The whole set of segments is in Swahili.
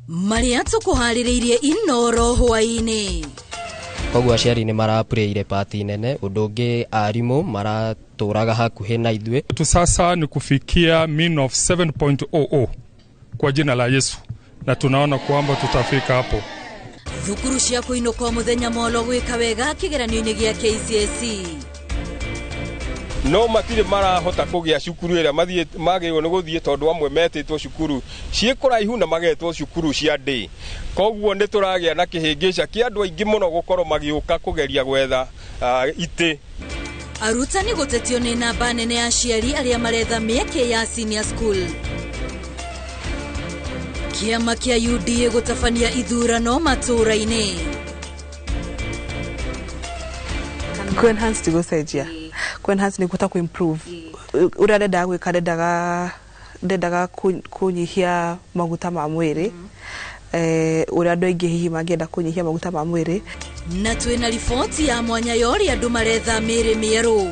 Maria tukuhaririirie inoro hwaini. Koguo aciari ni marapureire party nene, udungi arimu maraturaga hakuhi na ithwe. Tu sasa ni kufikia mean of 7.00 kwa jina la Yesu, na tunaona kwamba tutafika hapo. Thukuru cia kuinuka muthenya molo gwika wega kigeranio-ini gia KCSE. No matire marahota kugia cukuru ira magirwo ni guthie tondu amwe metitwo cukuru ciekuraihu na magetwo cukuru cia ndi. Koguo ni turagia na kihingica kia andu aingi muno gukorwo magiuka kugeria gwetha ite. Arutani gutetio ni namba nene ya aciari aria maretha mieke ya senior school. Kiama kia UDA gutafania ithurano matura-ini. Enhance tigosejia enhance ni kutaka improve urarenda gwika ndendaga kunyihia maguta ma mwiri uria andu aingi hihi mangienda kunyihia maguta ma mwiri. Na twina riboti ya mwanya yori andu maretha miri mieru.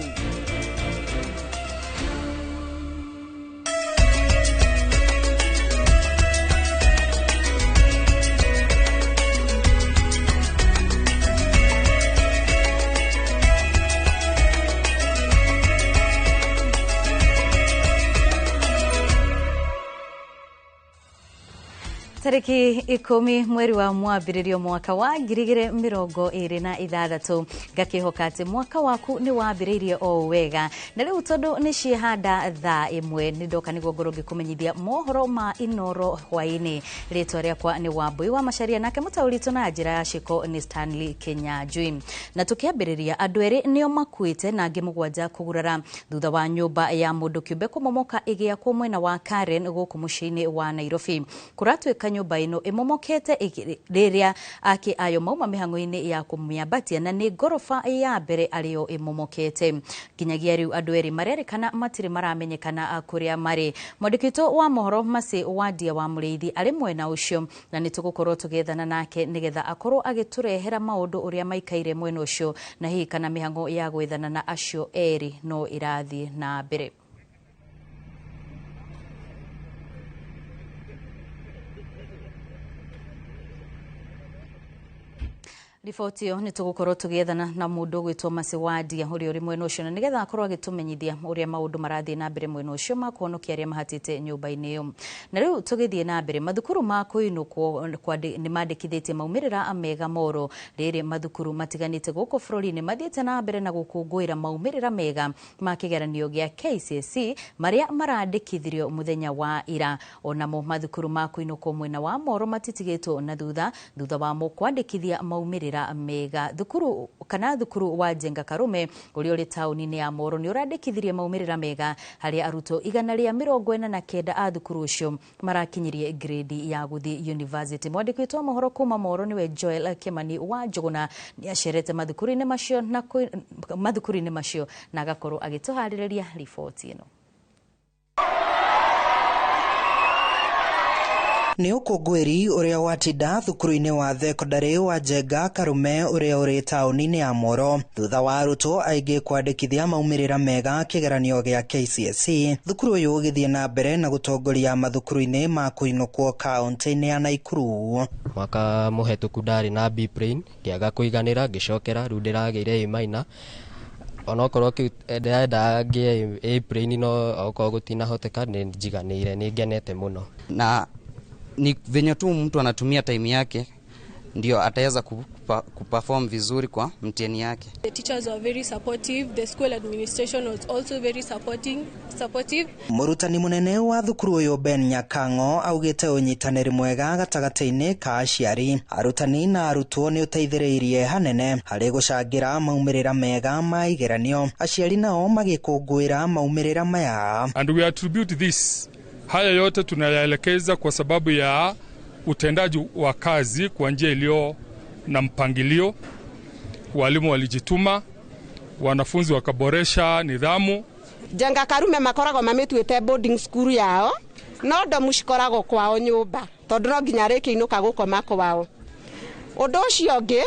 Tariki 10 mweri wa mwambiririo mwaka wa 2026 ngakihoka ati mwaka waku ni wambiriirie o wega na riu tondu ni ciehanda thaa imwe ni ndoka niguo ngoro ngikumenyithia mohoro ma inoro hwaini. Ritwa riakwa ni Wambui wa Macharia, nake mutaurito na njira ya ciko ni Stanley Kinyanjui. Na tukiambiriria andu eri nio makuite na angi mugwanja kugurara thutha wa nyumba ya mundu kiumbe kumomoka igia kwa mwena wa Karen guku muciini wa Nairobi. Kuratwika nyumba ino imomokete riria aki ayo mauma mihango-ini ya kumiambatia na ni gorofa ya mbere ario imomokete. Kinyagia riu andu eri marerikana matiri maramenyekana kuria mari. Mwandikito wa mohoro Masi Wadia wa Muriithi ari mwena ucio na nitugukorwo tugethana nake nigetha akorwo agiturehera maundu uria maikaire mwena ucio na hihi kana mihango ya gwethana na acio eri no irathi na mbere. Riboti yo ni tugukorwo tugiethana na mundu gwitwo Masi Wadia uri mwena ucio na nigetha akorwo agitumenyithia uria maundu marathie na mbere mwena ucio makuonokia aria mahatite nyumba-ini iyo. Na riu tugithie na mbere mathukuru ma kuinukwo ni mandikithitie maumirira mega moro riri mathukuru matiganite guku bururi-ini mathiete na mbere na gukungwira maumirira mega ma kigeranio gia KCSE maria marandikithirio muthenya wa ira. Onamo mathukuru ma kuinukwo mwena wa Moro matitigitwo na thutha wa mo kwandikithia maumirira mega. Thukuru wa Jenga Karume uri tauni-ini ya Moro ni urandikithirie maumirira mega haria aruto 149 a thukuru ucio marakinyirie grade ya guthi university. Mwandikitwo wa mohoro kuma Moro niwe Joel Kimani wa Njuguna ni acerete mathukuru-ini macio na agakorwo agituhaririria riboti ino. Ni ukungwiri uria watinda thukuru-ini wa thekondarĩ wa Jenga Karume uria uri tauni-ini ya Moro thutha wa arutwo aingi kwandikithia maumirira mega kigeranio gia KCSE. Thukuru uyu ugithie na mbere na gutongoria mathukuru-ini ma kuinukwo kaunti-ini ya Naikuru. Mwaka muhetuku ndari na B plane ngiaga kuiganira ngicokera riu ndirageire A-minor. Onokorwo ndenda ngie A plane no okorwo gutinahoteka ni njiganire ni ngenete muno. Na ni venye tu mtu anatumia time yake ndio ataweza kuperform vizuri kwa mtihani yake. The teachers were very supportive, the school administration was also very supportive. Murutani munene wa thukuru uyu Ben Nyakango augite unyitaniri mwega gatagati-ini ka aciari, arutani na arutwo ni uteithiriirie hanene hari gucangira maumirira mega ma igeranio. Aciari nao magikungwira maumirira maya. And we attribute this. Haya yote tunayaelekeza kwa sababu ya utendaji wa kazi kwa njia iliyo na mpangilio. Walimu walijituma, wanafunzi wakaboresha nidhamu. Jenga Karume makorago mametwite boarding school yao no ndo mushikorago kwao nyumba tondu no nginya riki inuka gukoma kwao. Undu ucio ngi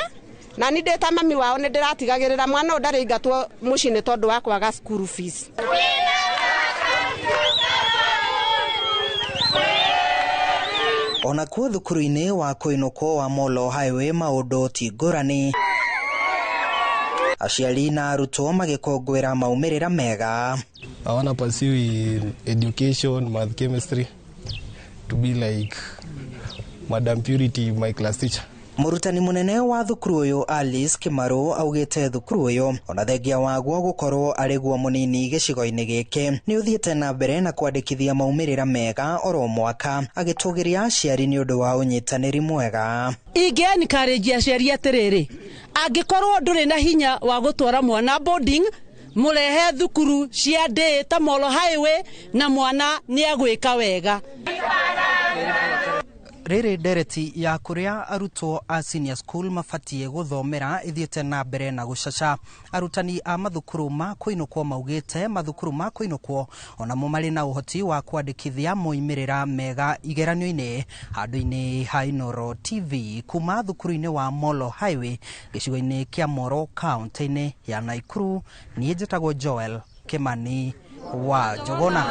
na ni ndeta mami wao ni ndiratigagirira mwana ndari ngatwo mucini tondu wa kwaga school fees. ona kuo thukuru-inĩ wa kũinũkwo wa Molo Highway maũndũ ti ngũrani. Aciari na arutwo magĩkũngũĩra maumĩrĩra mega. I want to pursue education, math, chemistry to be like Madam Purity, my class teacher. Mũrutani munene wa thukuru ũyũ Alice Kimaru augĩte thukuru ũyũ ona thengia waguo gũkorwo arĩ guo mũnini gĩcigo-inĩ gĩkĩ nĩ ũthiĩte na mbere na kwandĩkithia maumĩrĩra mega oro mwaka, agĩtũgĩria aciari nĩ ũndũ wa ũnyitanĩri mwega. Ingĩencourage aciari atĩrĩrĩ, angĩkorwo ndũrĩ na hinya wa gũtwara mwana boarding, mũrehe thukuru cia day ta Molo Highway na mwana nĩ agwĩka wega. Rĩrĩ ndereti ya kũrĩa arutwo a senior school mabatie gũthomera ithiĩte na mbere na gũcaca. Arutani a mathukuru ma kũinũkwo maugĩte mathukuru ma kũinũkwo onamo marĩ na ũhoti wa kwandĩkithia moimĩrĩra mega igeranio-inĩ. Handũ-inĩ ha Inooro TV kuma thukuru-inĩ wa Molo Highway gĩcigo-inĩ kĩa Moro kaunti-inĩ ya Naikuru, niĩ njĩtagwo Joel Kimani wa Jogona.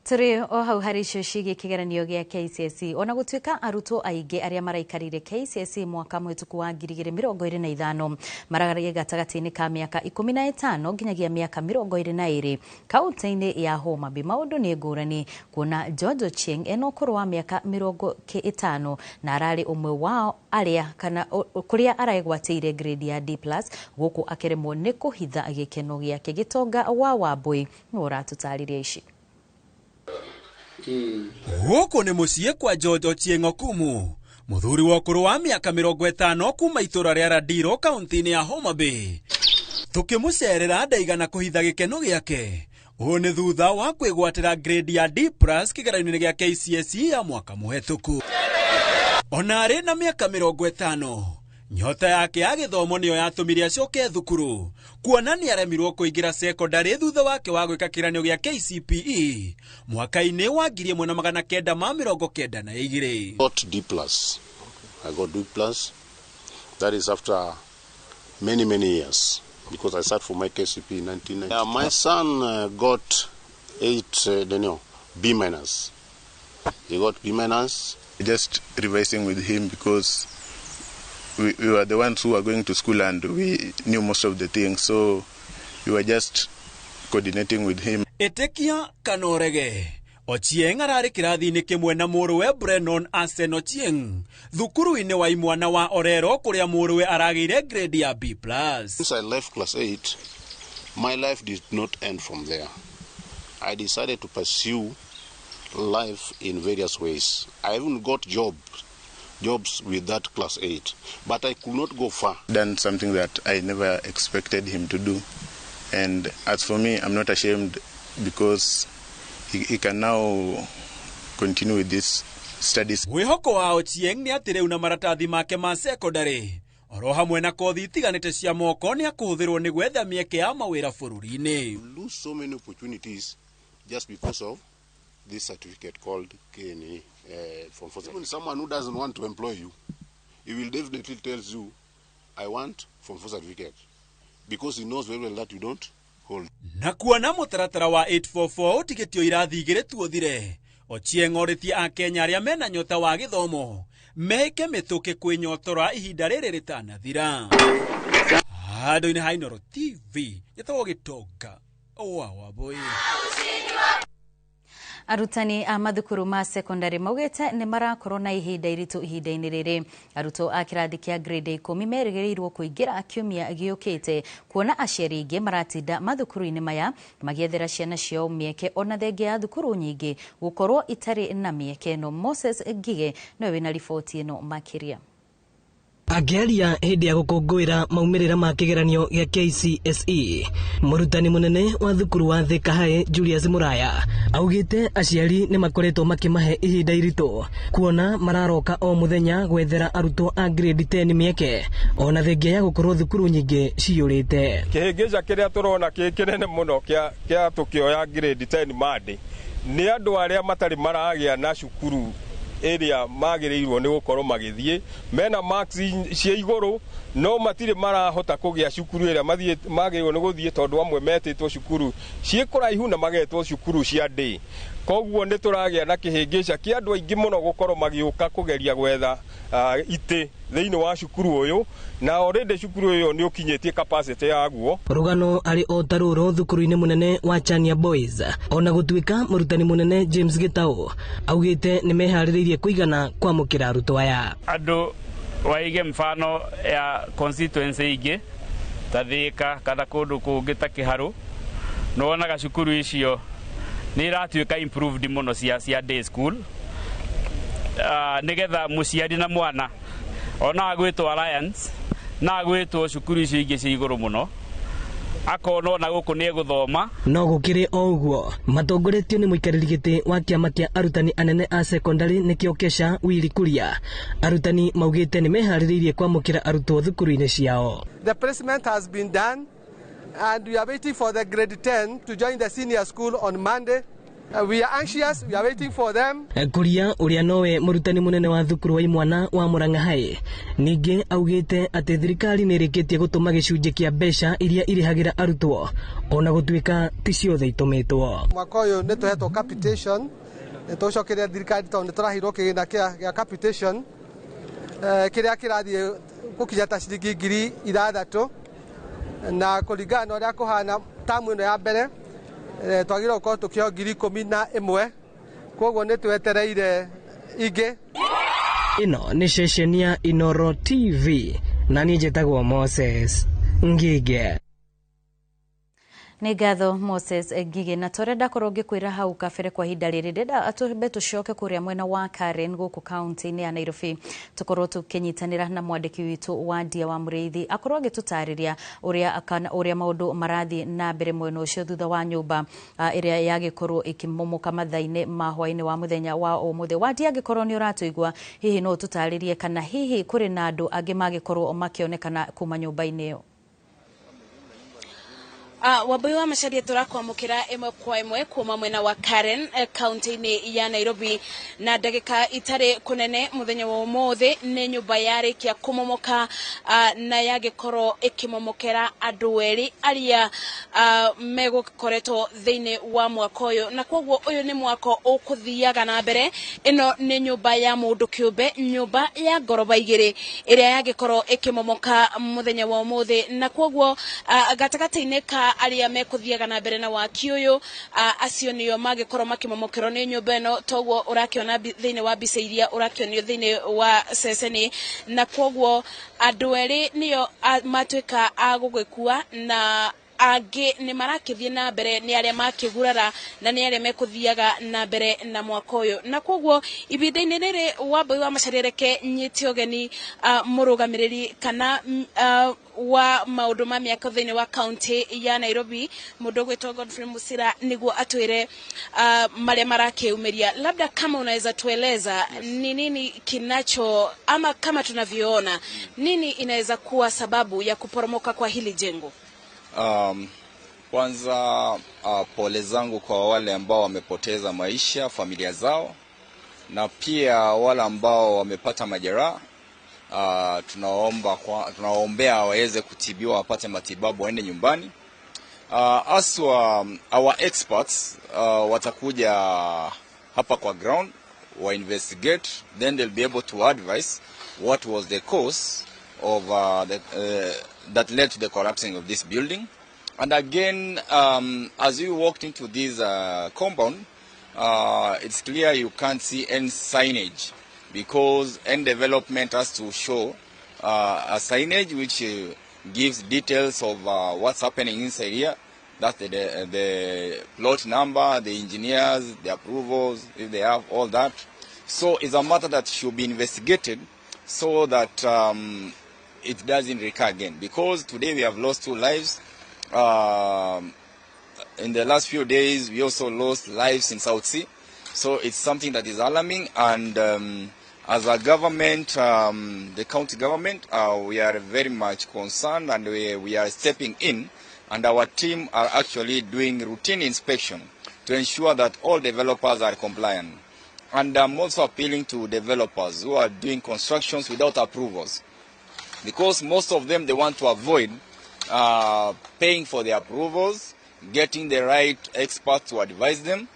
Tũrĩ o hau harĩ icio ciĩgiĩ kĩgeranio gĩa KCSE ona gũtuĩka arutwo aingĩ arĩa maraikarire KCSE mwaka mũhĩtũku wa 2025 maragarĩe gatagatĩ-inĩ ka mĩaka 15 nginyagia mĩaka 22 kaunti-inĩ ya Homa Bay. Maũndũ nĩ ngũrani kuona George Ochieng ena ũkũrũ wa mĩaka 50 na ararĩ ũmwe wao arĩa kana kũrĩa araigwatĩire grade ya D+ gũkũ akĩremwo nĩ kũhitha gĩkeno gĩake. Gĩtonga wa Wambui nĩ ũratũtarĩria ici. Gũkũ nĩ mũciĩ kwa George Ochieng Okumu, mũthuri wa ũkũrũ wa mĩaka 50 kuma itũra rĩa Radiro kaunti-inĩ ya Homa Bay. Tũkĩmũcerera ndaigana kũhitha gĩkeno gĩake. Ũũ nĩ thutha wa kwĩgwatĩra grade ya D+ kĩgeranio-inĩ gĩa KCSE ya mwaka mũhĩtũku. Ona arĩ na mĩaka 50, nyota yake ya gĩthomo nĩyo yatũmire acoke thukuru, kuona nĩ aremirwo kũingĩra secondary thutha wake wa gwĩka kĩgeranio gĩa KCPE mwaka-inĩ wa 1992. Got D+. I got D+. That is after many years because I started for my KCPE in 1990. My son got B-. He got B-. Just revising with him because we were the ones who were going to school and we knew most of the things, so we were just coordinating with him. Etekia Kanorege Ochieng ararĩ kĩrathi-inĩ kĩmwe na mũrũwe Brennon Asen Ochieng thukuru-inĩ wa imwana wa Orero kũrĩa mũrũwe aragĩire grade ya B+. Since I left class 8, my life did not end from there. I decided to pursue life in various ways. I even got jobs with that class 8, but I could not go far. Done something that I never expected him to do, and as for me, I'm not ashamed because he can now continue with this studies. Wĩhoko wa Ochieng nĩ atĩ rĩu na maratathi make ma secondary oro hamwe na kothi itiganĩte cia moko nĩ akũhũthĩrwo nĩ gwetha mĩeke ya mawĩra bũrũri-inĩ. You lose so many opportunities just because of this certificate called KNE. Even someone who doesn't want to employ you, he will definitely tell you, I want Form 4 certificate, because he knows very well that you don't hold. Na kuona mũtaratara wa 844 ũtigĩtio irathi igĩrĩ tuothire, Ochieng orĩtie Akenya arĩa mena nyota wa gĩthomo mehike mĩtũkĩ kwĩnyotora ihinda rĩrĩ rĩtanathira. Handũ-inĩ ha Inooro TV gĩtagwo Gĩtonga wa Wambui. Arutani a mathukuru ma secondary maugĩte nĩ marakorwo na ihinda iritũ ihinda-inĩ rĩrĩ. Arutwo a kĩrathi kĩa grade 10 merĩgĩrĩirwo kũingĩra kiumia gĩũkĩte kuona aciari aingĩ maratinda mathukuru-inĩ maya magĩethera ciana ciao mĩeke ona thengia ya thukuru nyingĩ gũkorwo itarĩ na mĩeke ĩno. Moses Ngige nĩwe wĩna riboti ĩno makĩria. Akĩaria hĩndĩ ya gũkũngũĩra maumĩrĩra ma kĩgeranio gĩa KCSE, mũrutani mũnene wa thukuru wa Thika High Julius Muraya augĩte aciari nĩ makoretwo makĩmahe ihinda iritũ kuona mararoka o mũthenya gwethera arutwo a grade 10 mĩeke ona thengia ya gũkorwo thukuru nyingĩ ciyũrĩte. Kĩhĩngĩca kĩrĩa tũrona kĩnene mũno kĩa tũkĩoya grade 10 mande nĩ andũ arĩa matarĩ maragĩa na cukuru area magĩrĩirwo nĩ gũkorwo magĩthiĩ mena marks cia igũrũ no matirĩ marahota kũgĩa cukuru ĩrĩa magĩrĩirwo nĩ gũthiĩ tondũ amwe metĩtwo cukuru ciĩ kũraihu na magetwo cukuru cia day. koguo nĩ tũragĩa na kĩhĩngĩca kĩa andũ aingĩ mũno gũkorwo magĩũka kũgeria gwetha itĩ thĩinĩ wa cukuru ũyũ na already cukuru ũyũ nĩ ũkinyĩtie capacity yaguo. Rũgano arĩ o tarũrũ thukuru-inĩ mũnene wa Chania Boys, ona gũtuĩka mũrutani mũnene James Gitau augĩte nĩ meharĩrĩirie kũigana kwamũkĩra arutwo aya. Andũ waige mfano ya constituency ingĩ ta Thika kana kũndũ kũngĩ ta Kĩharũ, no wonaga cukuru icio nĩ iratuĩka improved mũno cia day school, nĩgetha mũciari na mwana ona agwĩtwo Alliance na agwĩtwo cukuru icio ingĩ cia igũrũ mũno akona ona gũkũ nĩ egũthoma. No gũkĩrĩ o ũguo matongoretio nĩ mũikarĩri gĩtĩ wa kĩama kĩa arutani anene a secondary nĩkĩo Kesha Willy Kuria, arutani maugĩte nĩ meharĩrĩirie kwamũkĩra arutwo thukuru-inĩ ciao. The placement has been done and we are waiting for the grade 10 to join the senior school on Monday. We are anxious, we are waiting for them. Kuria ũrĩa nowe mũrutani mũnene wa thukuru wa Imwana wa Murang'a High ningĩ augĩte atĩ thirikari nĩ ĩrĩkĩtie gũtũma gĩcunjĩ kĩa mbeca iria irĩhagĩra arutwo ona gũtuĩka ti ciothe itũmĩtwo. Mwaka ũyũ nĩ tũhetwo capitation, nĩ tũcokeria thirikari tondũ nĩ tũrahirwo kĩgĩna kĩa capitation kĩrĩa kĩrathiĩ gũkinya ta ciringi 6,000 na kũringana na ũrĩa kũhana tamu ĩno ya mbere twagĩrĩirwo gũkorwo tũkĩheo 11,000, koguo nĩ twetereire ingĩ. Ĩno nĩ ceceni ya Inoro TV na niĩ njĩtagwo Moses Ngige. Nĩ ngatho Moses Ngige, na tũrenda korwo ngĩkwĩra hau kabere kwa ihinda rĩrĩ ndĩrenda atũmbe tũcoke kũrĩa mwena wa Karen gũkũ kaunti-inĩ ya Nairobi tũkorwo tũkĩnyitanĩra na mwandĩki witũ wa Ndia wa Mũrĩithi akorwo agĩtũtarĩria ũrĩa maũndũ marathiĩ na mbere mwena ũcio thutha wa nyũmba ĩrĩa yagĩkorwo ĩkĩmomoka mathaa-inĩ ma hwaĩ-inĩ wa mũthenya wa ũmũthĩ. Wa Ndia angĩkorwo nĩ ũratũigua, hihi no ũtũtarĩrie kana hihi kũrĩ na andũ angĩ magĩkorwo makĩonekana kuma nyũmba-inĩ ĩyo? Wambui wa Macharia turakwamũkĩra ĩmwe kwa ĩmwe kuma mwena wa Karen kaunti-inĩ ya Nairobi, na ndagĩka itarĩ kũnene mũthenya wa ũmũthĩ nĩ nyũmba yarĩkia kũmomoka na yagĩkorwo ĩkĩmomokera andũ erĩ arĩa megũkoretwo thĩinĩ wa mwaka ũyũ, na koguo ũyũ nĩ mwaka ũkũthiaga na mbere. Ĩno nĩ nyũmba ya mũndũ kĩũmbe, nyũmba ya ngoroba igĩrĩ ĩrĩa yagĩkorwo ĩkĩmomoka mũthenya wa ũmũthĩ, na koguo gatagatĩ-inĩ ka arĩa mekũthiaga na mbere na waki ũyũ acio nĩo magĩkorwo makĩmomokerwo nĩ nyũmba ĩno, toguo ũrakĩona thĩinĩ wa mbica iria ũrakĩonio thĩinĩ wa ceceni, na koguo andũ erĩ nĩo matuĩka a gũgĩkua na angĩ nĩ marakĩthiĩ na mbere, nĩ arĩa makĩgurara na nĩ arĩa mekũthiaga na mbere na mwaka ũyũ. Na koguo ibinda-inĩ rĩrĩ Wambui wa Macharia reke nyite ũgeni mũrũgamĩrĩri kana wa maũndũ ma mĩako thĩinĩ wa kaunti ya Nairobi, mũndũ gwĩtwo Godfrey Musira, nĩguo atwĩre marĩa marakĩumĩria. Labda kama unaweza tueleza ni nini kinacho ama kama tunavyoona nini inaweza kuwa sababu ya kuporomoka kwa hili jengo? Kwanza pole zangu kwa wale ambao wamepoteza maisha, familia zao, na pia wale ambao wamepata majeraha. Tunawaombea waweze kutibiwa, wapate matibabu, waende nyumbani. Our experts watakuja hapa kwa ground, wa investigate, then they'll be able to advise what was the cause of that led to the collapsing of this building. And again, as we walked into this compound, it's clear you can't see any signage, because any development has to show a signage which gives details of what's happening inside here. That's the plot number, the engineers, the approvals, if they have all that. So it's a matter that should be investigated so that it doesn't recur again. Because today we have lost 2 lives. In the last few days, we also lost lives in South Sea. So it's something that is alarming. And as a government, the county government, we are very much concerned, and we are stepping in. And our team are actually doing routine inspection to ensure that all developers are compliant. And I'm also appealing to developers who are doing constructions without approvals, because most of them, they want to avoid paying for the approvals, getting the right experts to advise them.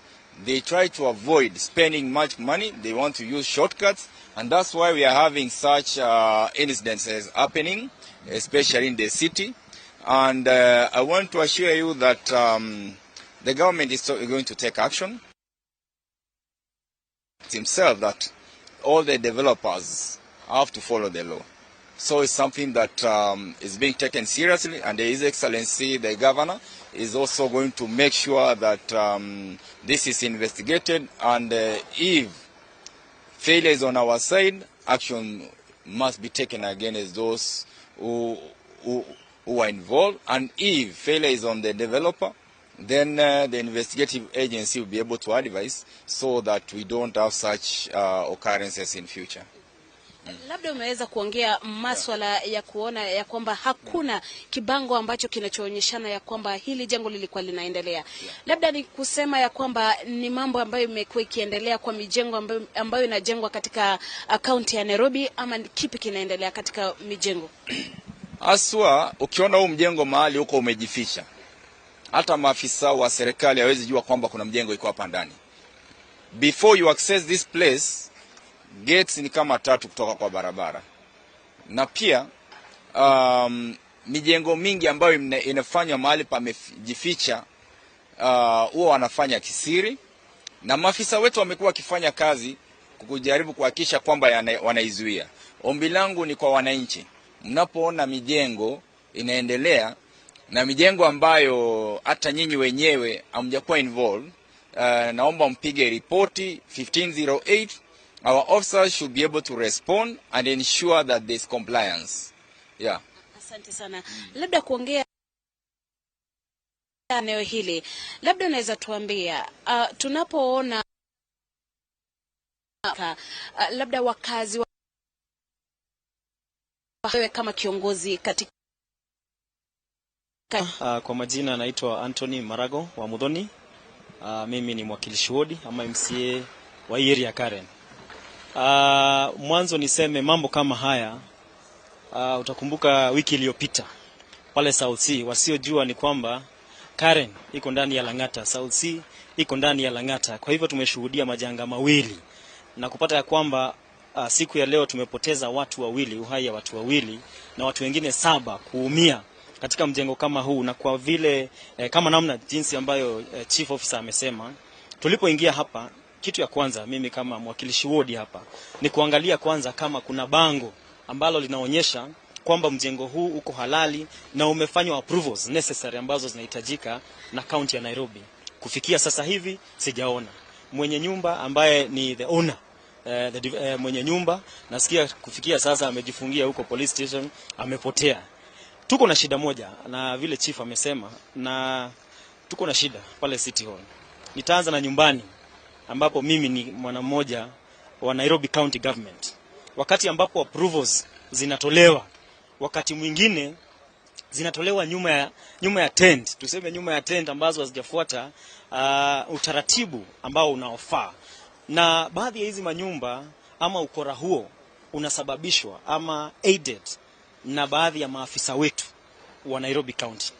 they try to avoid spending much money. They want to use shortcuts, and that's why we are having such incidences happening, especially in the city. And I want to assure you that the government is going to take action. It's himself that all the developers have to follow the law. So it's something that is being taken seriously, and His Excellency, the Governor, is also going to make sure that this is investigated, and if failure is on our side, action must be taken against those who are involved, and if failure is on the developer, then the investigative agency will be able to advise so that we don't have such occurrences in future. Labda umeweza kuongea maswala ya kuona ya kwamba hakuna kibango ambacho kinachoonyeshana ya kwamba hili jengo lilikuwa linaendelea. Labda ni kusema ya kwamba ni mambo ambayo imekuwa ikiendelea kwa mijengo ambayo inajengwa katika kaunti ya Nairobi, ama kipi kinaendelea katika mijengo? Aswa, ukiona huu mjengo mahali huko umejificha, hata maafisa wa serikali hawezi jua kwamba kuna mjengo iko hapa ndani. Before you access this place, gates ni kama 3 kutoka kwa barabara. Na pia mijengo mingi ambayo inafanywa mahali pamejificha huwa wanafanya kisiri, na maafisa wetu wamekuwa wakifanya kazi kujaribu kuhakikisha kwamba wanaizuia. Ombi langu ni kwa wananchi, mnapoona mijengo inaendelea na mijengo ambayo hata nyinyi wenyewe hamjakuwa involved, naomba mpige ripoti 1508. Our officers should be able to respond and ensure that there is compliance. Yeah. Asante sana. Labda kuongea eneo hili, labda unaweza tuambia tunapoona labda wakazi wewe kama kiongozi katika kwa majina naitwa Anthony Marago wa Mudhoni. Mimi ni mwakilishi wodi ama MCA wa area Karen. Mwanzo niseme mambo kama haya, utakumbuka wiki iliyopita pale South Sea, wasiojua ni kwamba Karen iko ndani ya Lang'ata, South Sea iko ndani ya Lang'ata. Kwa hivyo tumeshuhudia majanga mawili na kupata ya kwamba siku ya leo tumepoteza watu wawili, uhai ya watu wawili, na watu wengine 7 kuumia katika mjengo kama huu. Na kwa vile kama namna jinsi ambayo chief officer amesema, tulipoingia hapa, kitu ya kwanza mimi kama mwakilishi wodi hapa ni kuangalia kwanza kama kuna bango ambalo linaonyesha kwamba mjengo huu uko halali na umefanywa approvals necessary ambazo zinahitajika na county ya Nairobi. Kufikia sasa hivi sijaona. Mwenye nyumba ambaye ni the owner, mwenye nyumba nasikia kufikia sasa amejifungia huko police station, amepotea. Tuko na shida moja, na vile chief amesema, na tuko na shida pale City Hall. Nitaanza na nyumbani ambapo mimi ni mwana mmoja wa Nairobi County Government. Wakati ambapo approvals zinatolewa, wakati mwingine zinatolewa nyuma ya tent, tuseme nyuma ya tent ambazo hazijafuata utaratibu ambao unaofaa. Na baadhi ya hizi manyumba ama ukora huo unasababishwa ama aided na baadhi ya maafisa wetu wa Nairobi County.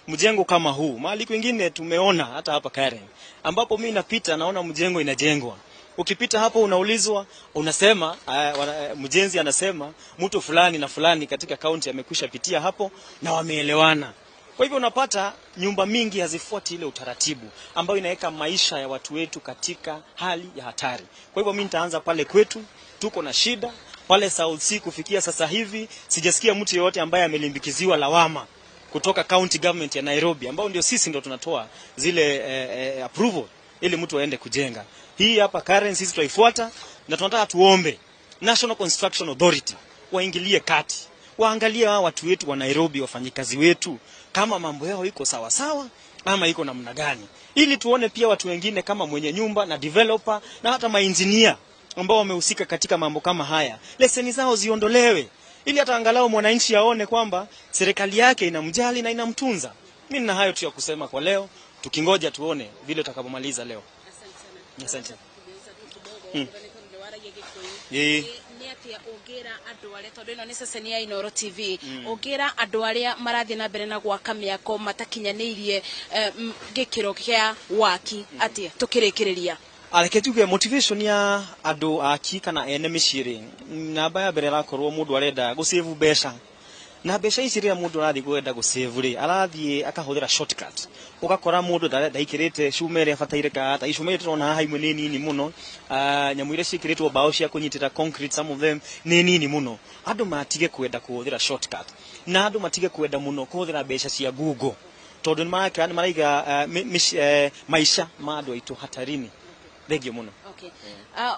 Mjengo kama huu mahali kwingine tumeona hata hapa Karen, ambapo mimi napita naona mjengo inajengwa. Ukipita hapo unaulizwa, unasema mjenzi anasema mtu fulani na fulani katika county amekwisha pitia hapo na wameelewana. Kwa hivyo unapata nyumba mingi hazifuati ile utaratibu ambao inaweka maisha ya watu wetu katika hali ya hatari. Kwa hivyo mimi nitaanza pale kwetu, tuko na shida pale South Sea. Kufikia sasa hivi sijasikia mtu yeyote ambaye amelimbikiziwa lawama kutoka county government ya Nairobi, ambao ndio sisi ndio tunatoa zile approval ili mtu aende kujenga. Hii hapa Karen sisi tutaifuata, na tunataka tuombe National Construction Authority waingilie kati, waangalie watu wetu wa Nairobi, wafanyikazi wetu, kama mambo yao iko sawa sawa ama iko namna gani, ili tuone pia watu wengine kama mwenye nyumba na developer na hata maengineer ambao wamehusika katika mambo kama haya, leseni zao ziondolewe, ili hata angalau mwananchi aone kwamba serikali yake inamjali na inamtunza. Mimi nina hayo tu ya kusema kwa leo, tukingoja tuone vile tutakapomaliza leo. Asante. ni atia ungira andu aria tondu ino ni ceceni ya Inoro TV ungira andu aria marathi na mbere na gwaka miako matakinyanirie gikiro kia waki atia tukirikiriria areke tuge motivation ya andu aki kana ene miciri namba ya mbere rakorwo mundu arenda go save besha na besha ici ria mundu arathi gwenda go save ri arathi akahuthira shortcut ugakora mundu ndaikirite shume ria fataire ka ta shume turona haha imwe ni nini muno nyamu ire cikiritwo bao cia kunyitira concrete some of them ni nini muno andu matige kwenda kuhuthira shortcut na andu matige kwenda muno kuhuthira besha cia Google tondu ni maraiga maisha ma andu aitu hatarini thengio muno. Okay.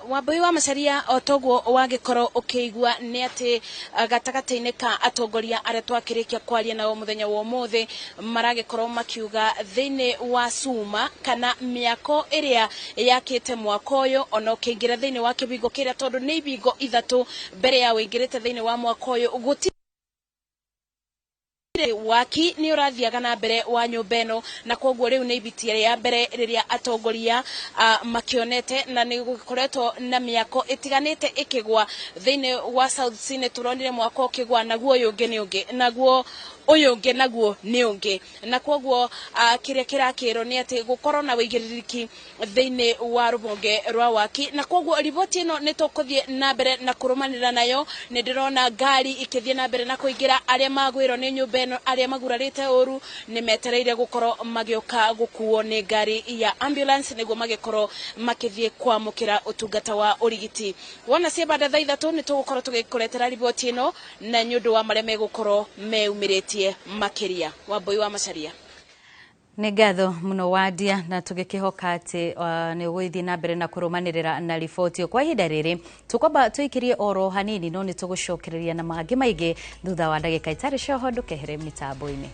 Wambui wa Macharia otogwo wagikoro ukiigua ni ati gatagataine ka atongoria aria twakirikia kwaria nao muthenya wa umuthi maragikoro makiuga thiini wa Suma kana miako iria yakite mwaka uyu ona ukiingira thiini wa kibingo kiria tondu ni ibingo ithatu mbere ya wingirite thiini wa mwaka uyu guti waki ni urathiaga na mbere wa nyumba eno na koguo riu ni ibitia ya mbere riria atongoria makionete na ni gukoretwo na miako itiganite ikigwa thiini wa South Sea turonire mwako ukigwa naguo yungi ni ungi naguo uyungi naguo ni ungi na koguo kiria kirakiro ni ati gukorwo na wigiririki thiini wa rubonge rwa waki na koguo riboti ino ni tukuthie na mbere na kurumanira nayo ni ndirona ngari ikithie na mbere na kuingira aria magwiro ni nyumba eno aria magurarite uru ni metereire gukorwo magioka gukuo ni ngari ya ambulance niguo magikorwo makithie kwamukira utungata wa urigiti wona cia bada thaa ithatu ni tugukorwo tugikuretera riboti ino na nyundu wa maria megukorwo meumirite makiria Wambui wa Macharia Nĩ ngatho muno Wadia na tugikihoka ati ni gwithi na mbere na kurumanirira na riboti kwa ihinda riri tukwamba tuikirie oro hanini no ni tugucokereria na mangi maige thutha wa ndagika itari cio ndukehere mitambo-ini.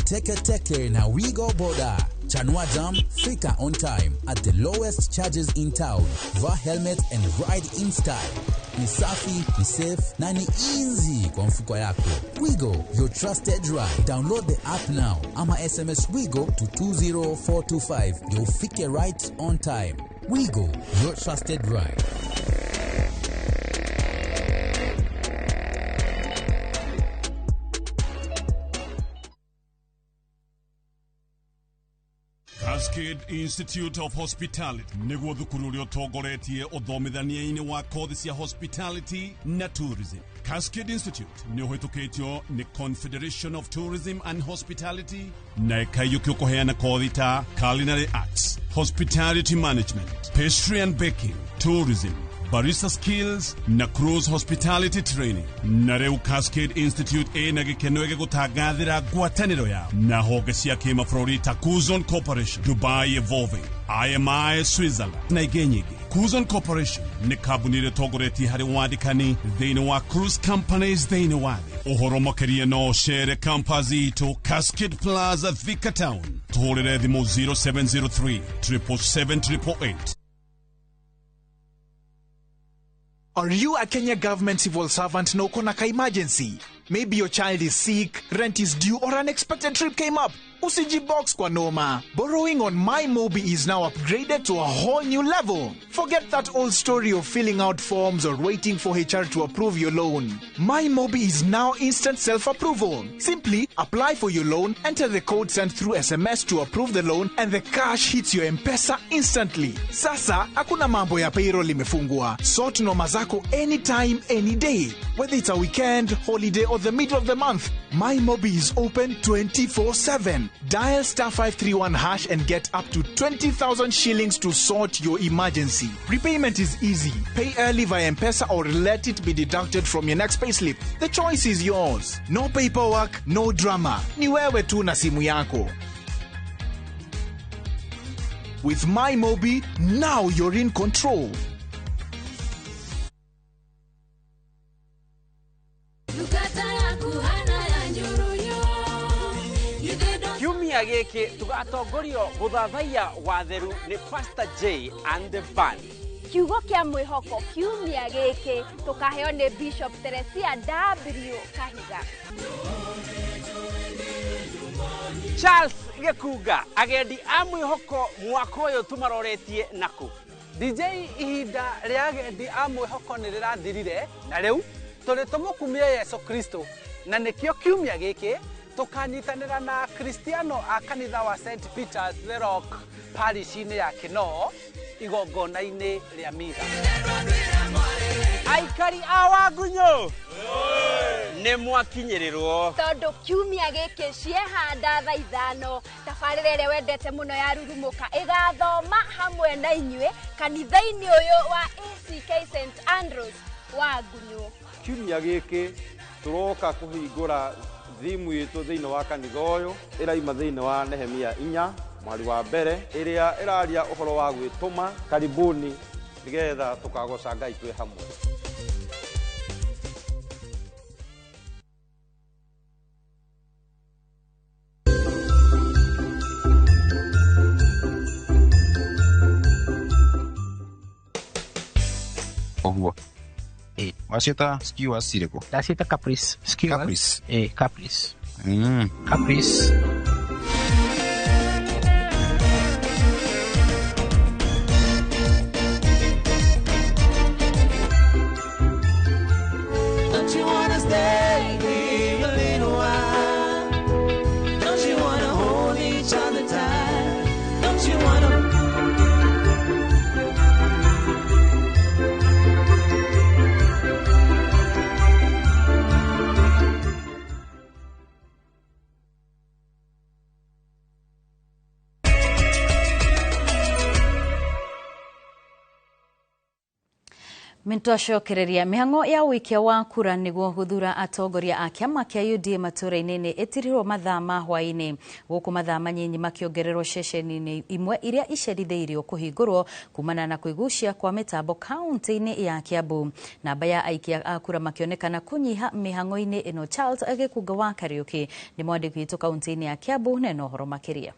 Teke na Wigo Boda. Chanua Jam, fika on time at the lowest charges in town. Vaa helmet and ride in style. Ni safi, ni safe, na ni easy kwa mfuko yako. Wigo, your trusted ride. Download the app now. Ama SMS Wigo to 20425. You'll fike right on time. Wigo, your trusted ride. Cascade Institute of Hospitality niguo thukuru uria utongoretie uthomithania-ini wa kothi cia hospitality na tourism. Cascade Institute ni uhitukitio ni Confederation of Tourism and Hospitality na ikayuki kuheana kothi ta culinary arts, hospitality management, pastry and baking, tourism, barista skills na cruise hospitality training. Na reu Cascade Institute na gikeno gigutangathira ngwataniro ya na honge cia kimabũrũri ta Kuzon Corporation, Dubai Evolving, IMI Switzerland na ingĩ nyingĩ. Kuzon Corporation ni kambuni ĩrĩa ĩtongoretie harĩ wandĩkani thĩinĩ wa cruise companies thĩinĩ wa thĩ. Ũhoro makĩria no cere campus itũ Cascade Plaza Thika Town. Tũhũrĩre thimũ 0703 777 888. Are you a Kenya government civil servant no konaka emergency? Maybe your child is sick, rent is due, or unexpected trip came up. Usijibox kwa noma. Borrowing on MyMobi is now upgraded to a whole new level. Forget that old story of filling out forms or waiting for HR to approve your loan. MyMobi is now instant self-approval. Simply apply for your loan, enter the code sent through SMS to approve the loan, and the cash hits your M-Pesa instantly. Sasa, hakuna mambo ya payroll imefungwa. Sort noma zako anytime, any day. Whether it's a weekend, holiday, or the middle of the month, MyMobi is open 24/7. Dial *531# and get up to 20,000 shillings to sort your emergency. Repayment is easy. Pay early via M-Pesa or let it be deducted from your next payslip. The choice is yours. No paperwork, no drama. Ni wewe tu na simu yako. With MyMobi, now you're in control. Kiumia giki tugatongorio guthathaiya watheru ni Pastor J and the Band. kiugo kia mwihoko kiumia giki tukaheo ni Bishop Teresia W Kahiga. Charles Gekuga agendi a mwihoko mwaka uyu tumaroretie naku. DJ ihinda ria agendi a mwihoko ni rirathirire na riu tuli tumukumie Yesu Kristo na nikio kiumia giki tukanyitanira na Kristiano a kanitha wa St Peter's the Rock parish-ini ya Kinoo igongona-ini ria mitha. Aikari a Wangunyu ni mwakinyirirwo tondu kiumia giki ciehanda thaa 5 tabarĩra ĩrĩa wendete muno ya rurumuka igathoma hamwe na inyuĩ kanitha-inĩ ũyũ wa ACK St Andrews Wangunyu. Kiumia giki turoka kuhingũra thimu itu thiini wa kanitha ũyũ iraima thiini wa Nehemia 4 mwari wa mbere iria iraria uhoro wa gwituma. Karibuni nigetha tukagoca Ngai twi hamwe. Oguo wacieta skewers ciriko ndacieta Caprice skewers Caprice Caprice Caprice Don't you wanna stay here a little while? Don't you wanna hold each other tight? Don't you wanna Mintocokereria mihango ya wikia wa kura niguo guthura atongoria a kiama kia UDA matura-ini ni itirirwo mathaa ma hwaini guku mathaa manyinyi makiongererwo ceceni-ini imwe iria iceritheirio kuhingurwo kumana na kuigucia kwa mitambo kaunti-ini ya Kiambu. Namba ya aikia a kura makionekana kunyiha mihango-ini ino. Charles Gekuga wa Kariuki ni mwandiki witu kaunti-ini ya Kiambu na nohoro makiria.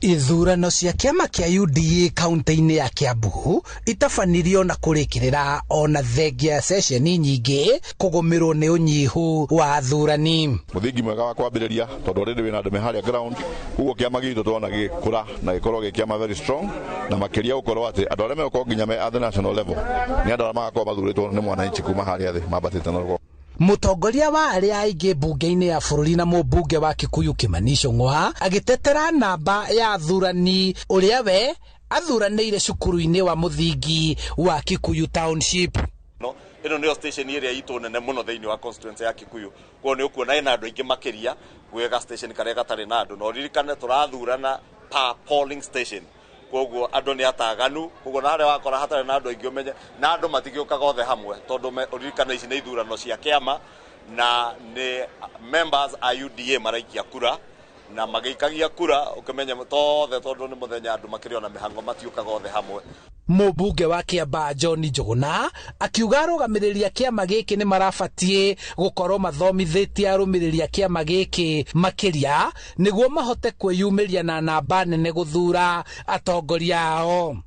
Ithurano cia kiama kia UDA kaunti-ini ya Kiambu itabanirio na kurikirira ona thengia ceceni nyingi kugumirwo ni unyihu wa athurani. Muthingi mwega wa kwambiriria tondu already wina andu meharia ground uguo kiama gitu tuona gikura na gikorwo gikiama very strong na makiria gukorwo ati andu aria megukorwo nginya me at the national level ni andu aria magakorwo mathuritwo ni mwananchi kuma haria thi mambatite na rugo. Mutongoria wa aria aingi bunge-ini ya bururi na mubunge wa Kikuyu Kimani Ichung'wa agitetera namba ya athurani uria we athuranire cukuru-ini wa muthingi wa Kikuyu Township. No, ino nio station iria itu nene muno thiini wa constituency ya Kikuyu. Kwa ni ukuona ina andu aingi makiria gwega station karia gatari na andu no ririkane turathurana per polling station. Koguo andu ni ataganu koguo na aria wakora hatari na andu aingi umenye na andu matigiukaga othe hamwe tondu uririkane ici ni ithurano cia kiama na ni members a UDA maraikia kura na magikagia kura ukimenya tothe tondu ni muthenya andu makirio na mihango matiukaga othe hamwe. Mubunge wa Kiamba John Njuguna akiuga arũgamĩrĩria kiama gĩkĩ ni marabatie gukorwo mathomithitie arũmĩrĩria kiama gĩkĩ makiria niguo mahote kwĩyumĩria na namba nene guthura atongoria ao.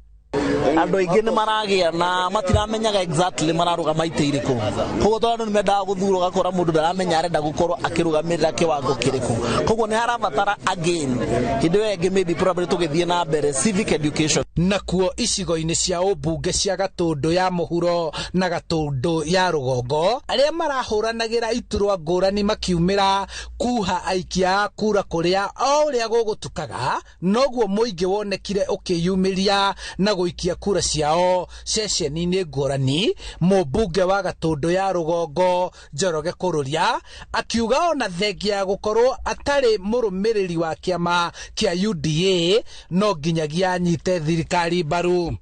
Andu aingi ni maragia na matiramenyaga exactly mararugama ite iriku koguo tondu ni mendaga guthurwo gakora mundu ndaramenya arenda gukorwo akirugamirira kiwango kiriku koguo ni harabatara again hindi wengi maybe probably tugithie na mbere civic education. Nakuo icigo-ini cia ubunge cia Gatundu ya muhuro na Gatundu ya rugongo aria marahuranagira iturwa ngurani makiumira kuha aikia kura kuria o uria gugutukaga noguo muingi wonekire ukiyumiria na guikia kura ciao ceceni-ini ngurani. Mubunge wa Gatundu ya rugongo Njoroge Kururia akiuga ona thengia ya gukorwo atari murumiriri wa kiama kia UDA no nginyagia anyite thirikari mbaru.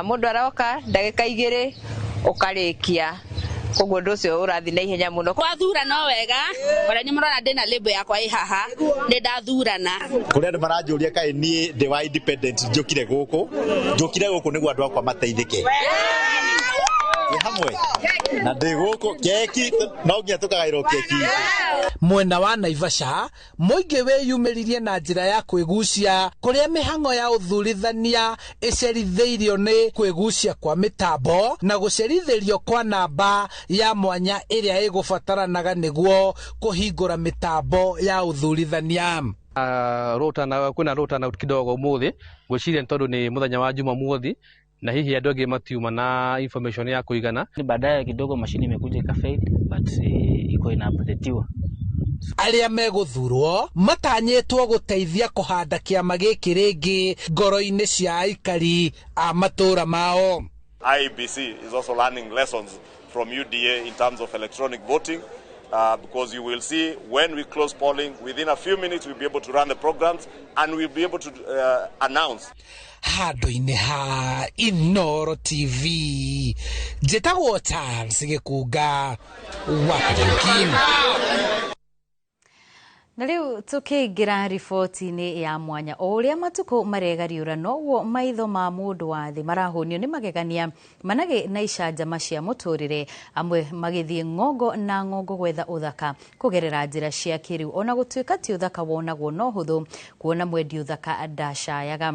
Mundu aroka ndagika 2 ukarikia koguo ndu ucio urathi na ihenya muno kwathurana wega ora ni murona ndina label yakwa i haha ndi ndathurana kuria andu maranjuria kai ni ndi wa independent njukire guku niguo andu akwa mateithike hamwe na ndigũkũ keki no nginya tũkagaĩrwo keki. Mwena wa Naivasha mũingĩ wĩyumĩririe na njĩra ya kwĩgucia kũrĩa mĩhang'o ya ũthurithania ĩcerithĩirio nĩ kwĩgucia kwa mĩtambo na gũcerithĩrio kwa namba ya mwanya ĩrĩa ĩgũbataranaga nĩguo kũhingũra mĩtambo ya ũthurithania. Kwĩna rotana kidogo ũmũthĩ ngwĩciria nĩ tondũ nĩ mũthenya wa Jumamothi na hihi andũ angĩ matiuma na information ya kuigana. Baadaye kidogo mashini imekuja ikafail but iko ina-updateiwa. Arĩa megũthurwo matanyĩtwo gũteithia kũhanda kĩama gĩkĩ rĩngĩ ngoro-inĩ cia aikari a matũũra mao. IEBC is also learning lessons from UDA in terms of electronic voting. Because you will see when we close polling, within a few minutes we'll be able to run the programs and we'll be able to announce. Handũ-inĩ ha Inoro TV njĩtagwo Charles Gĩkunga wa Kariuki. Na rĩu tũkĩingĩra riboti-inĩ ya mwanya o ũrĩa matukũ maregariũra noguo maitho ma mũndũ wa thĩ marahũnio nĩ magegania manage na icanjama cia mũtũrĩre, amwe magĩthiĩ ng'ongo na ng'ongo gwetha ũthaka kũgerera njĩra cia kĩrĩu, ona gũtuĩka ti ũthaka wonagwo no hũthũ kuona mwendi ũthaka ndacayaga.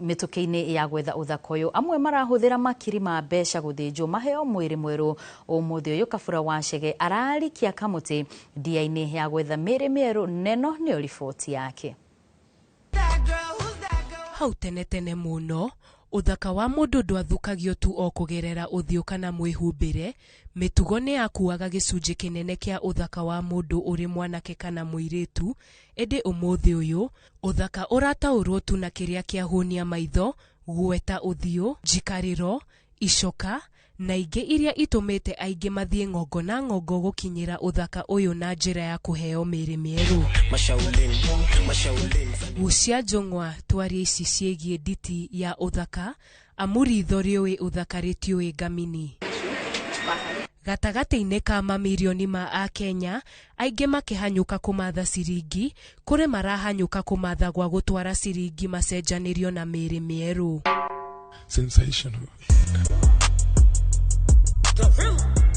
Mĩtũkĩ-inĩ ya gwetha ũthaka ũyũ amwe marahũthĩra makiri ma mbeca gũthĩnjwo maheo mwĩrĩ mwerũ. Ũmũthĩ ũyũ Kabura Wachege ararikia kamũtĩ ndia-inĩ ya gwetha mĩĩrĩ mĩerũ. Neno nĩyo riboti yake. Hau tene tene mũno ũthaka wa mũndũ ndwathukagio tu o kũgerera ũthiũ kana mwĩhumbĩre. Mĩtugo nĩ yakuaga gĩcunjĩ kĩnene kĩa ũthaka wa mũndũ ũrĩ mwanake kana mũirĩtu. Ĩndĩ ũmũthĩ ũyũ ũthaka ũrataũrwo tu na kĩrĩa kĩahũnia maitho, gweta ũthiũ, njikarĩro, icoka na ingĩ iria itũmĩte aingĩ mathiĩ ng'ongo na ng'ongo gũkinyĩra ũthaka ũyũ na njĩra ya kũheo mĩĩrĩ mĩerũ. Gucia Njong'wa twaria ici ciĩgiĩ nditi ya ũthaka, amuritho rĩũĩ ũthaka rĩtiũĩ ngamini. Gatagatĩ-inĩ ka mamirioni ma Akenya, aingĩ makĩhanyũka kũmatha ciringi, kũrĩ marahanyũka kũmatha gwa gũtwara ciringi macenjanĩrio na mĩĩrĩ mĩerũ. Sensational.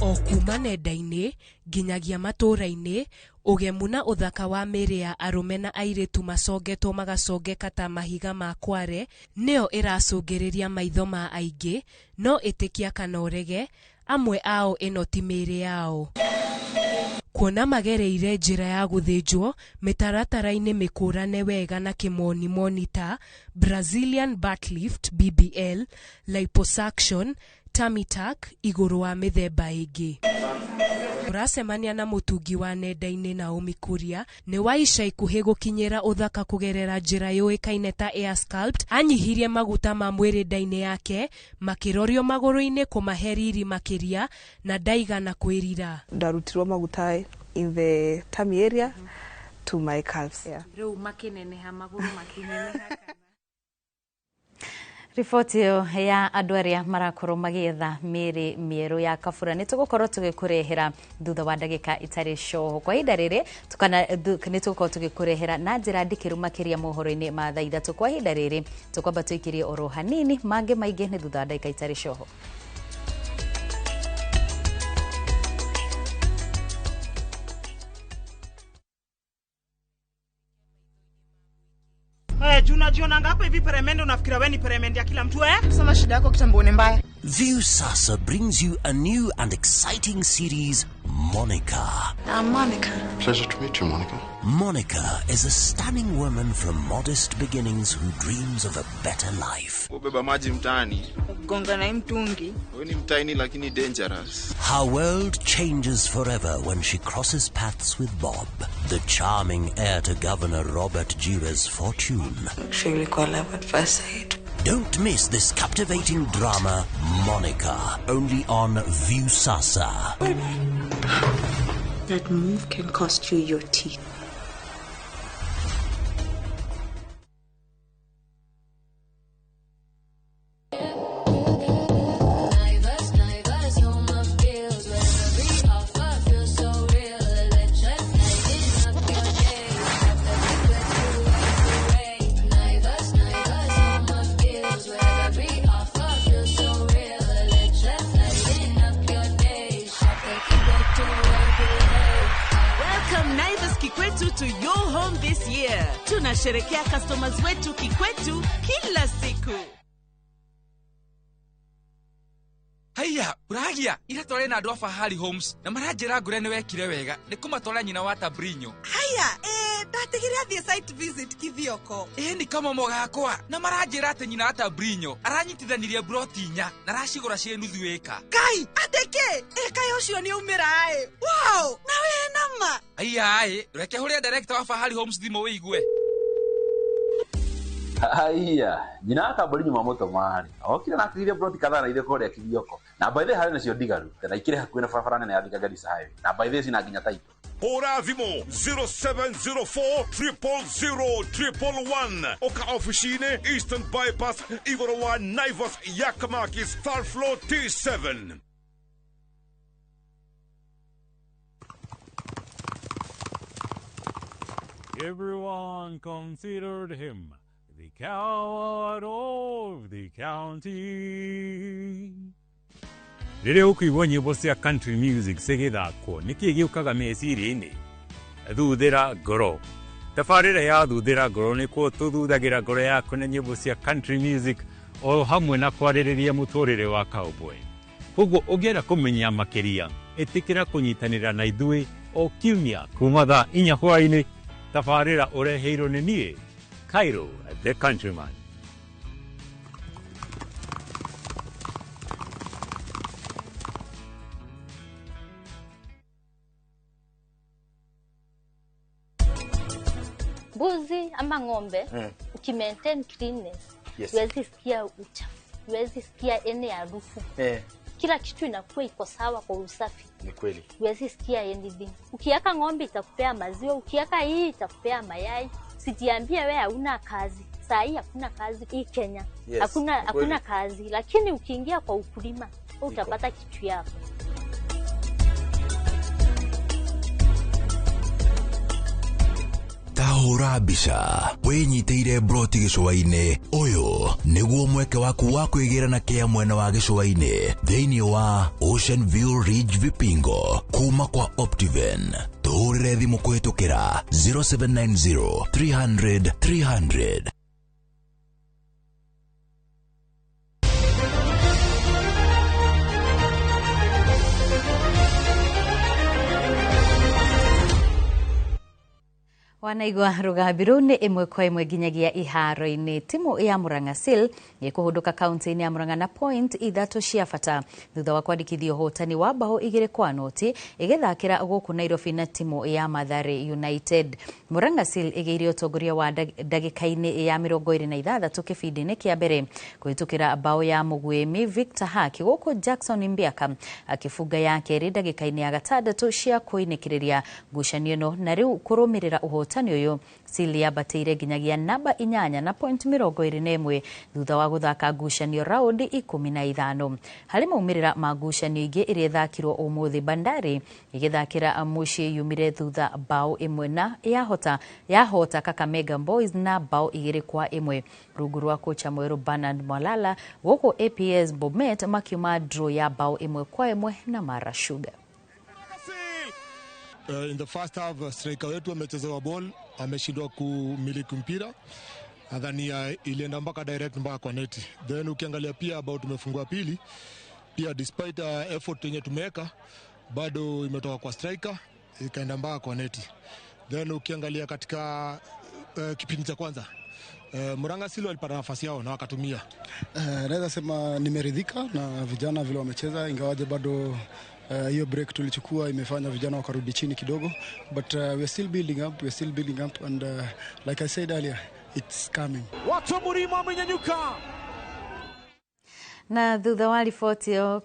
O kuma nenda-inĩ nginyagia matũũra-inĩ, ũgemu na ũthaka wa mĩĩrĩ ya arũme na airĩtu macongetwo magacongeka ta mahiga ma kware nĩyo ĩracũngĩrĩria maitho ma aingĩ, no ĩtĩkia kana ũrege, amwe ao ĩno ti mĩĩrĩ yao. Kuona magereire njĩra ya gũthĩnjwo mĩtaratara-inĩ mĩkũrane wega na kĩmoni-moni ta Brazilian butt lift BBL, liposuction, tummy tuck igũrũ wa mĩthemba ĩngĩ. Ũracemania na mũtungi wa nenda-inĩ Naomi Kuria nĩ wa ica ikuhĩ gũkinyĩra ũthaka kũgerera njĩra yũĩkaine ta air sculpt. Anyihirie maguta ma mwĩrĩ nda-inĩ yake, makĩrorio magũrũ-inĩ kũmahe riri makĩria na ndaigana kwĩrira. Ndarutirwo maguta in the tummy area to my calves. Rĩu makĩneneha magũrũ makĩneneha. Riboti ĩyo ya andũ arĩa marakorwo magĩetha mĩĩrĩ mĩerũ ya Kabura nĩ tũgũkorwo tũgĩkũrehera thutha wa ndagĩka itarĩ coho. Kwa ihinda rĩrĩ nĩ tũgũkorwo tũgĩkũrehera na njĩra ndikĩru makĩria mohoro-inĩ ma thaa ithatũ. Kwa ihinda rĩrĩ tũkwamba tũikirie oro hanini, mangĩ maingĩ nĩ thutha wa ndagĩka itarĩ coho. Unajiona hapa hivi peremende unafikira wewe ni peremende ya kila mtu Sema shida yako kitambo ni mbaya. Viusasa brings you a new and exciting series, Monica. I'm Monica. Pleasure to meet you, Monica. Monica is a stunning woman from modest beginnings who dreams of a better life. Ubeba maji mtaani. Gonga na mtungi. Wewe ni mtaini lakini dangerous. Her world changes forever when she crosses paths with Bob, the charming heir to Governor Robert Jiwa's fortune. Actually, call love at first sight. Don't miss this captivating drama, Monica, only on Viusasa. That move can cost you your teeth. kikwetu to your home this year. Tunasherekea customers wetu kikwetu kila siku. Haya, uragia ira tore na andũ Fahari Homes na maranjĩra ngũre nĩ wekire wega nĩ kũmatwara nyina wa Tabrinyo. Haya, ndatigire athie site visit Kithioko. Ni kama mogakwa na maranjĩra atĩ nyina wa Tabrinyo aranyitithanirie broti 4 na aracigũra cie nuthu ĩka. Kai, ateke, kai ũcio nĩ umĩra Wow, na we nama. Haya, reke hũrĩa director wa Fahari Homes thimo wĩigue. Haya, nyina wa Tabrinyo mamoto mahari. Okire na akire broti kadhaa na ile kore Kithioko. Na by the way nacio ndigaru kana ikire hakuhĩ na barabara nene ya Thika Garissa Highway. Na by the way sina nginya type. Hora thimo 0704000111 Oka officine Eastern Bypass Igorowa Naivas Yakamakis Third Floor T7. Everyone considered him the coward of the county. Rĩrĩa ũkũigua nyĩmbo cia country music cigĩthakwo nĩkĩ gĩũkaga meciria-inĩ? Thuthĩra ngoro. Tabarĩra ya thuthĩra ngoro nĩkuo tũthuthagĩra ngoro yaku na nyĩmbo cia country music o hamwe na kwarĩrĩria mũtũrĩre wa cowboy. Koguo ũngĩenda kũmenya makĩria ĩtĩkĩra kũnyitanĩra na ithuĩ o kiumia kuma thaa 4 hwaĩ-inĩ. Tabarĩra ũreheirwo nĩ niĩ Cairo the Countryman. Mbuzi ama ng'ombe ukimaintain cleanness, huwezi sikia uchafu, huwezi sikia any harufu. Kila kitu inakuwa iko sawa kwa usafi. Ni kweli. Huwezi sikia anything. Ukiaka ng'ombe itakupea maziwa, ukiaka hii itakupea mayai. Sijiambie wewe hauna kazi. Saa hii hakuna kazi hii Kenya. Hakuna kazi, lakini ukiingia kwa ukulima utapata kitu yako. Tahura mbica wĩnyitĩire broti gĩcũa-inĩ. Ũyũ nĩguo mweke waku wa kwĩgĩra kĩa mwena wa gĩcũa-inĩ thĩinĩ wa Ocean View Ridge Vipingo kuma kwa Optiven. Tũhũrĩre thimũ kũhĩtũkĩra 0790 300 300. Wanaigwa rugambi rũu nĩ ĩmwe kwa ĩmwe nginyagia iharo-inĩ. Timu ya Murang'a Seal ĩkũhũndũka kaunti-inĩ ya Murang'a na point 3 cia bata thutha wa kwandĩkithio hotani wa bao 2-0 ĩgĩthakĩra gũkũ Nairobi na timu ya Mathare United. Murang'a Seal ĩgĩire ũtongoria wa ndagĩka-inĩ ya 26 kĩbindi-inĩ kĩa mbere kũhĩtũkĩra bao ya mũgwĩmi Victor Haki gũkũ Jackson Mbiaka akĩbunga ya kerĩ ndagĩka-inĩ ya 6 cia kũinĩkĩrĩria ngucanio ĩno, na rĩu kũrũmĩrĩra ũhotani ũyũ Seal yabatĩire nginyagia namba 8 na point 21 thutha wa gũthaka ngucanio raundi 15. Harĩ maumĩrĩra ma ngucanio ingĩ ĩrĩa ĩthakirwo ũmũthĩ, Bandari ĩgĩthakĩra mũciĩ yumire thutha bao 1 na yahota Kakamega Boys na bao 2-1 rungu rwa kocha mwerũ Bernard Mwalala, gũkũ APS Bomet makiuma draw ya bao 1-1 na Mara Sugar. In the first half, striker wetu amechezewa ball, ameshindwa kumiliki mpira. Nadhani ilienda mpaka direct mpaka kwa neti. Then ukiangalia pia about tumefungwa pili. Pia despite effort yenye tumeweka, bado imetoka kwa striker, ikaenda mpaka kwa neti. Then ukiangalia katika kipindi cha kwanza, Murang'a Seal walipata nafasi yao na wakatumia. Naweza sema nimeridhika na vijana vile wamecheza, ingawaje bado hiyo break tulichukua imefanya vijana wakarudi chini kidogo, but we are still building up, and like I said earlier, it's coming. Watu wa Murima wamenyanyuka. Na thutha wa riboti ya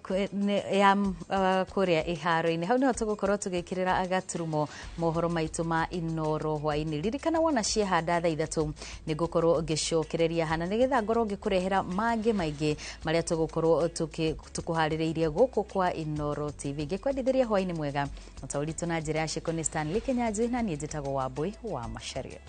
kũrĩa iharo-inĩ, hau nĩho tũgũkorwo tũgĩkĩrĩra agaturumo mohoro maitũ ma Inoro hwaĩ-inĩ. Ririkana wona ciehanda thaa 3 nĩngũkorwo ngĩcokereria hana nĩgetha ngorwo ngĩkũrehera mangĩ maingĩ marĩa tũgũkorwo tũkũharĩrĩirie gũkũ kwa Inoro TV. Ngĩkwendithĩria hwaĩ-inĩ mwega, ũtaũritũ na njĩra ya ciko nĩ Stanley Kenyanjui na niĩ njĩtagwo Wambui wa Macharia.